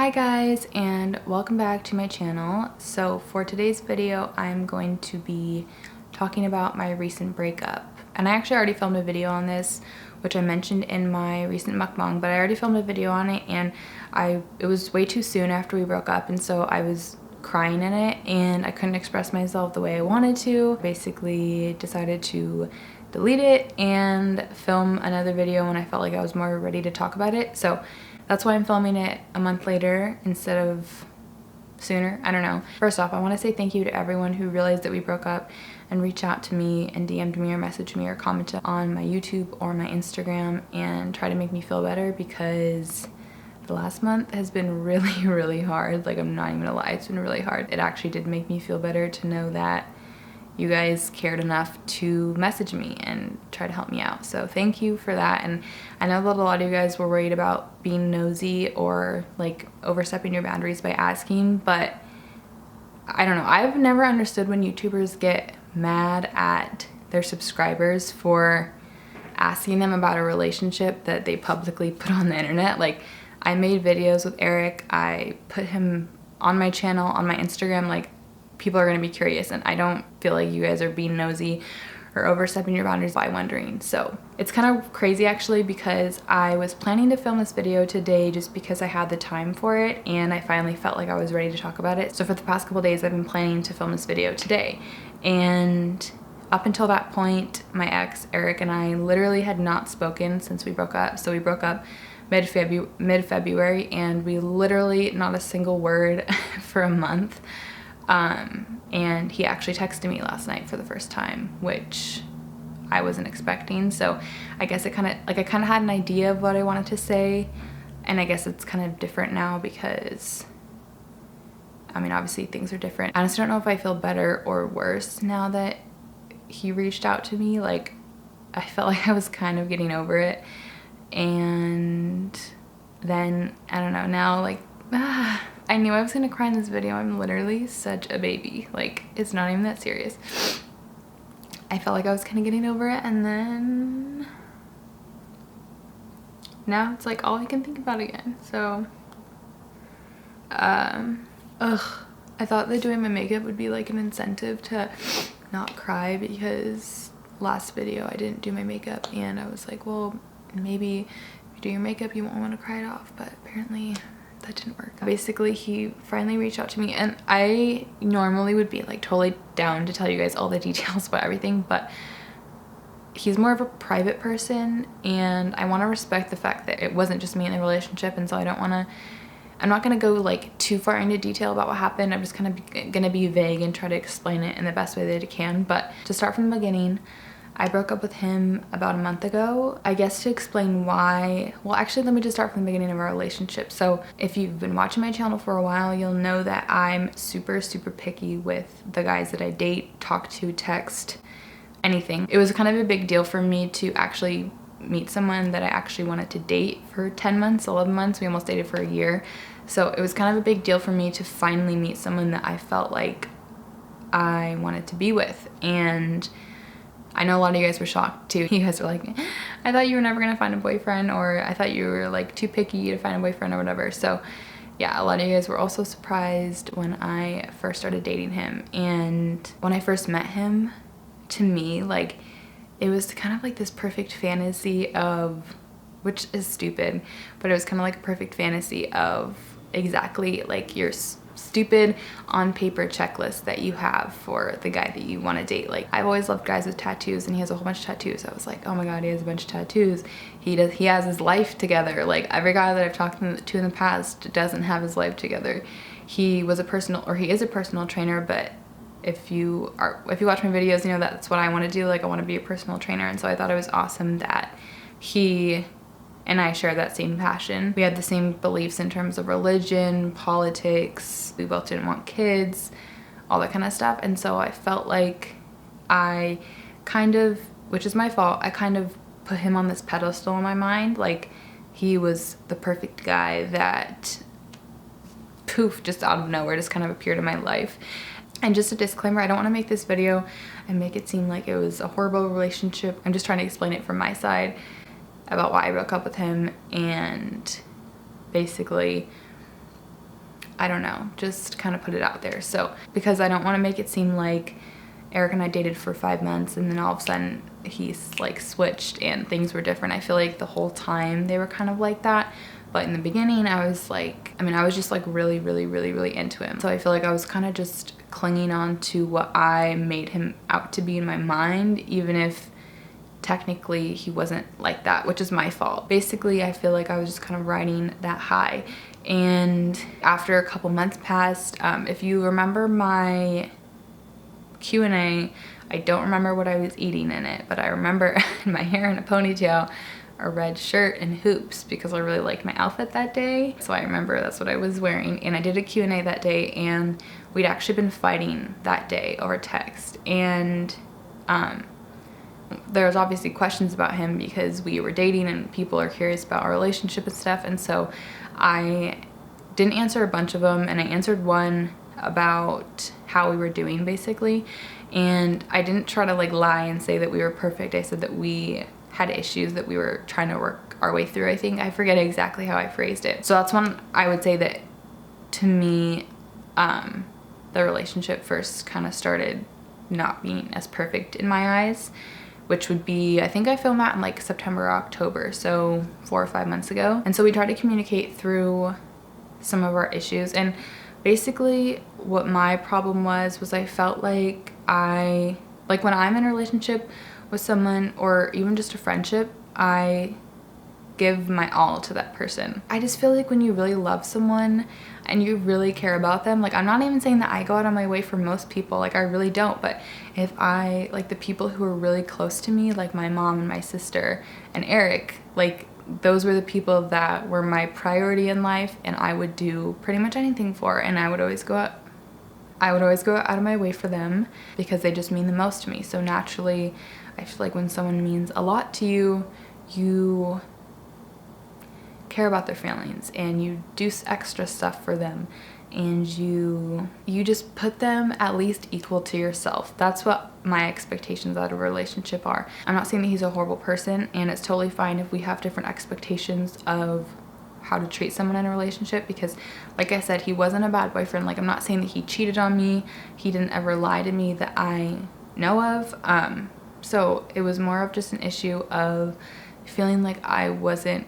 Hi guys, and welcome back to my channel. So for today's video, I'm going to be talking about my recent breakup. And I actually already filmed a video on this, which I mentioned in my recent mukbang, but I already filmed a video on it and it was way too soon after we broke up, and so I was crying in it and I couldn't express myself the way I wanted to. Basically decided to delete it and film another video when I felt like I was more ready to talk about it. So that's why I'm filming it a month later instead of sooner. I don't know. First off, I want to say thank you to everyone who realized that we broke up and reached out to me and DM'd me or messaged me or commented on my YouTube or my Instagram and tried to make me feel better, because the last month has been really hard. Like, I'm not even gonna lie, it's been really hard. It actually did make me feel better to know that you guys cared enough to message me and try to help me out. So thank you for that. And I know that a lot of you guys were worried about being nosy or like overstepping your boundaries by asking, but I don't know. I've never understood when YouTubers get mad at their subscribers for asking them about a relationship that they publicly put on the internet. Like, I made videos with Eric, I put him on my channel, on my Instagram. Like, people are gonna be curious, and I don't feel like you guys are being nosy or overstepping your boundaries by wondering. So it's kind of crazy actually, because I was planning to film this video today just because I had the time for it and I finally felt like I was ready to talk about it. So for the past couple days I've been planning to film this video today, and up until that point my ex Eric and I literally had not spoken since we broke up. So we broke up mid-February and we literally not a single word for a month. And he actually texted me last night for the first time, which I wasn't expecting. So I guess I kind of had an idea of what I wanted to say, and I guess it's kind of different now because, I mean, obviously things are different. I just don't know if I feel better or worse now that he reached out to me. Like, I felt like I was kind of getting over it, and then I don't know, now like I knew I was gonna cry in this video. I'm literally such a baby. Like, it's not even that serious. I felt like I was kind of getting over it, and then now it's like all I can think about again. So I thought that doing my makeup would be like an incentive to not cry, because last video I didn't do my makeup and I was like, well, maybe if you do your makeup you won't want to cry it off, but apparently that didn't work. Basically, he finally reached out to me, and I normally would be like totally down to tell you guys all the details about everything, but he's more of a private person and I want to respect the fact that it wasn't just me in the relationship, and so I'm not gonna go like too far into detail about what happened. I'm just kind of gonna be vague and try to explain it in the best way that I can. But to start from the beginning, I broke up with him about a month ago. I guess to explain why, well actually let me just start from the beginning of our relationship. So if you've been watching my channel for a while, you'll know that I'm super picky with the guys that I date, talk to, text, anything. It was kind of a big deal for me to actually meet someone that I actually wanted to date for 10 months, 11 months. We almost dated for a year. So it was kind of a big deal for me to finally meet someone that I felt like I wanted to be with. And I know a lot of you guys were shocked too. You guys were like, I thought you were never gonna find a boyfriend, or I thought you were like too picky to find a boyfriend or whatever. So yeah, a lot of you guys were also surprised when I first started dating him. And when I first met him, to me, like, it was kind of like this perfect fantasy of, which is stupid, but it was kind of like a perfect fantasy of exactly like your stupid on paper checklist that you have for the guy that you want to date. Like, I've always loved guys with tattoos, and he has a whole bunch of tattoos. I was like, oh my god, he has a bunch of tattoos. He has his life together. Like, every guy that I've talked to in the past doesn't have his life together. He is a personal trainer, but if you watch my videos, you know that's what I want to do. Like, I want to be a personal trainer, and so I thought it was awesome that he and I shared that same passion. We had the same beliefs in terms of religion, politics. We both didn't want kids, all that kind of stuff. And so I felt like I kind of, which is my fault, I kind of put him on this pedestal in my mind. Like, he was the perfect guy that, poof, just out of nowhere just kind of appeared in my life. And just a disclaimer, I don't want to make this video and make it seem like it was a horrible relationship. I'm just trying to explain it from my side about why I broke up with him, and basically I don't know, just kind of put it out there. So because I don't want to make it seem like Eric and I dated for 5 months and then all of a sudden he's like switched and things were different. I feel like the whole time they were kind of like that. But in the beginning I was like, I was just like really into him. So I feel like I was kind of just clinging on to what I made him out to be in my mind, even if technically he wasn't like that, which is my fault. Basically, I feel like I was just kind of riding that high. And after a couple months passed, if you remember my Q&A, I don't remember what I was eating in it, but I remember my hair in a ponytail, a red shirt, and hoops because I really liked my outfit that day. So I remember that's what I was wearing. And I did a Q&A that day, and we'd actually been fighting that day over text. And there was obviously questions about him because we were dating and people are curious about our relationship and stuff. And so I didn't answer a bunch of them, and I answered one about how we were doing basically. And I didn't try to like lie and say that we were perfect. I said that we had issues that we were trying to work our way through. I forget exactly how I phrased it. So that's when I would say that to me, the relationship first kind of started not being as perfect in my eyes, which would be, I think I filmed that in like September or October, so 4 or 5 months ago. And so we tried to communicate through some of our issues. And basically what my problem was I felt like when I'm in a relationship with someone or even just a friendship, I give my all to that person. I just feel like when you really love someone and you really care about them, like I'm not even saying that I go out on my way for most people, like I really don't, but if I, like the people who are really close to me, like my mom and my sister and Eric, like those were the people that were my priority in life and I would do pretty much anything for, and I would always go out of my way for them because they just mean the most to me. So naturally, I feel like when someone means a lot to you, you care about their feelings and you do extra stuff for them, and you just put them at least equal to yourself. That's what my expectations out of a relationship are. I'm not saying that he's a horrible person, and it's totally fine if we have different expectations of how to treat someone in a relationship, because like I said, he wasn't a bad boyfriend. Like I'm not saying that he cheated on me, he didn't ever lie to me that I know of. So it was more of just an issue of feeling like I wasn't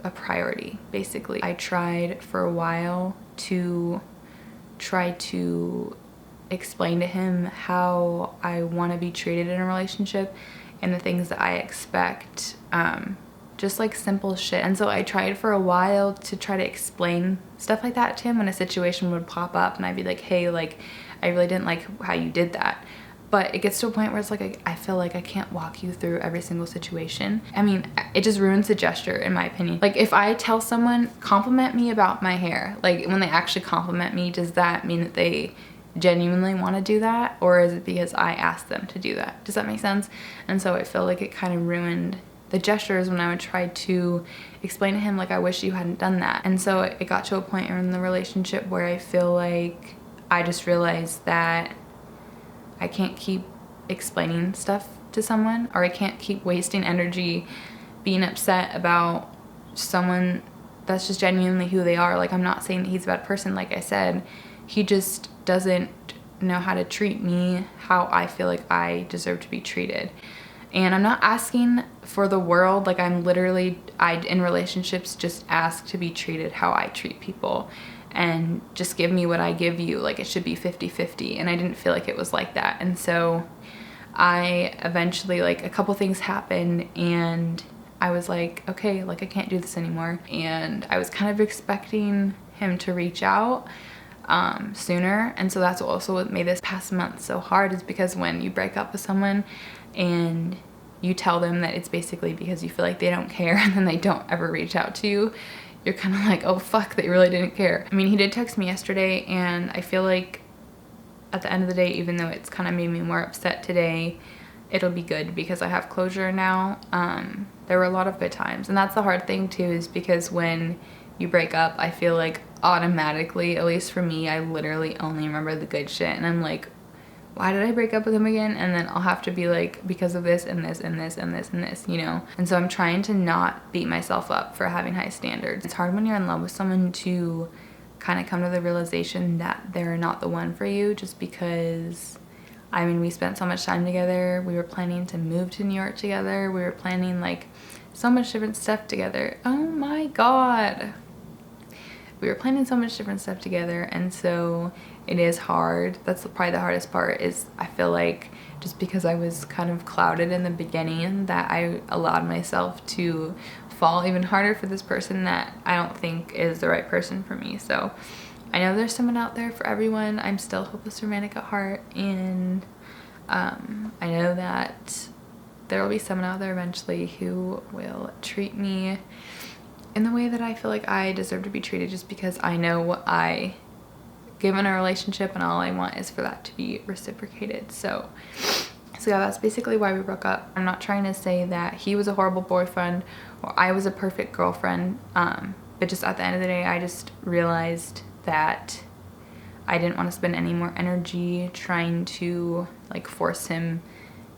a priority, basically. I tried for a while to try to explain to him how I want to be treated in a relationship and the things that I expect, just like simple shit. And so I tried for a while to try to explain stuff like that to him when a situation would pop up and I'd be like, hey, like I really didn't like how you did that. But it gets to a point where it's like, I feel like I can't walk you through every single situation. I mean, it just ruins the gesture, in my opinion. Like if I tell someone, compliment me about my hair, like when they actually compliment me, does that mean that they genuinely want to do that? Or is it because I asked them to do that? Does that make sense? And so I feel like it kind of ruined the gestures when I would try to explain to him, like, I wish you hadn't done that. And so it got to a point in the relationship where I feel like I just realized that I can't keep explaining stuff to someone, or I can't keep wasting energy being upset about someone that's just genuinely who they are. Like I'm not saying that he's a bad person, like I said, he just doesn't know how to treat me how I feel like I deserve to be treated. And I'm not asking for the world, like I'm literally, in relationships just ask to be treated how I treat people. And just give me what I give you, like it should be 50-50, and I didn't feel like it was like that. And so I eventually, like a couple things happened and I was like, okay, like I can't do this anymore. And I was kind of expecting him to reach out sooner, and so that's also what made this past month so hard, is because when you break up with someone and you tell them that it's basically because you feel like they don't care, and then they don't ever reach out to you, you're kind of like, oh fuck, they really didn't care. I mean, he did text me yesterday, and I feel like at the end of the day, even though it's kind of made me more upset today, it'll be good because I have closure now. There were a lot of good times, and that's the hard thing too, is because when you break up, I feel like automatically, at least for me, I literally only remember the good shit, and I'm like, why did I break up with him again? And then I'll have to be like, because of this and this and this and this and this, you know? And so I'm trying to not beat myself up for having high standards. It's hard when you're in love with someone to kind of come to the realization that they're not the one for you, just because, I mean, we spent so much time together. We were planning to move to New York together. We were planning like so much different stuff together. Oh my God. We were planning so much different stuff together, and so it is hard. That's probably the hardest part, is I feel like just because I was kind of clouded in the beginning, that I allowed myself to fall even harder for this person that I don't think is the right person for me. So I know there's someone out there for everyone. I'm still hopeless romantic at heart, and I know that there will be someone out there eventually who will treat me in the way that I feel like I deserve to be treated, just because I know what I give in a relationship, and all I want is for that to be reciprocated. So yeah, that's basically why we broke up. I'm not trying to say that he was a horrible boyfriend or I was a perfect girlfriend, but just at the end of the day, I just realized that I didn't want to spend any more energy trying to like force him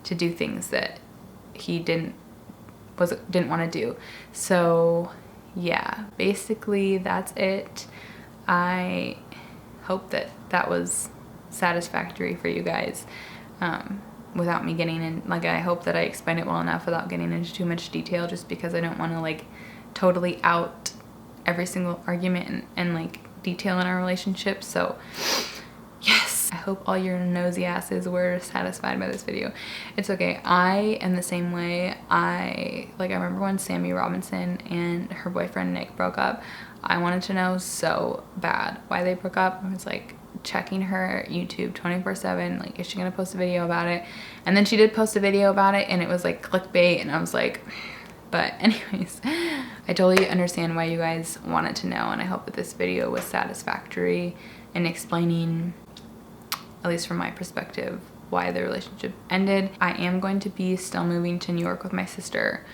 to do things that he didn't want to do. So yeah, basically that's it. I hope that that was satisfactory for you guys, without me getting in, like, I hope that I explained it well enough without getting into too much detail, just because I don't want to like totally out every single argument and like detail in our relationship. So yes, I hope all your nosy asses were satisfied by this video. It's okay, I am the same way. I remember when Sammy Robinson and her boyfriend Nick broke up, I wanted to know so bad why they broke up. I was like checking her YouTube 24/7, like, is she gonna post a video about it? And then she did post a video about it, and it was like clickbait, and I was like, but anyways, I totally understand why you guys wanted to know, and I hope that this video was satisfactory in explaining, at least from my perspective, why the relationship ended. I am going to be still moving to New York with my sister.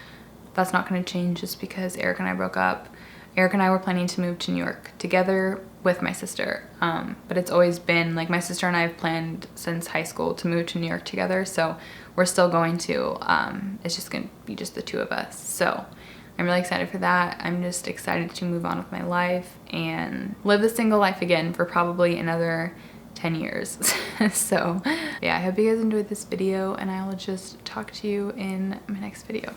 That's not going to change just because Eric and I broke up. Eric and I were planning to move to New York together with my sister, but it's always been like, my sister and I have planned since high school to move to New York together, so we're still going to. It's just gonna be just the two of us, so I'm really excited for that. I'm just excited to move on with my life and live the single life again for probably another 10 years. So yeah, I hope you guys enjoyed this video, and I will just talk to you in my next video.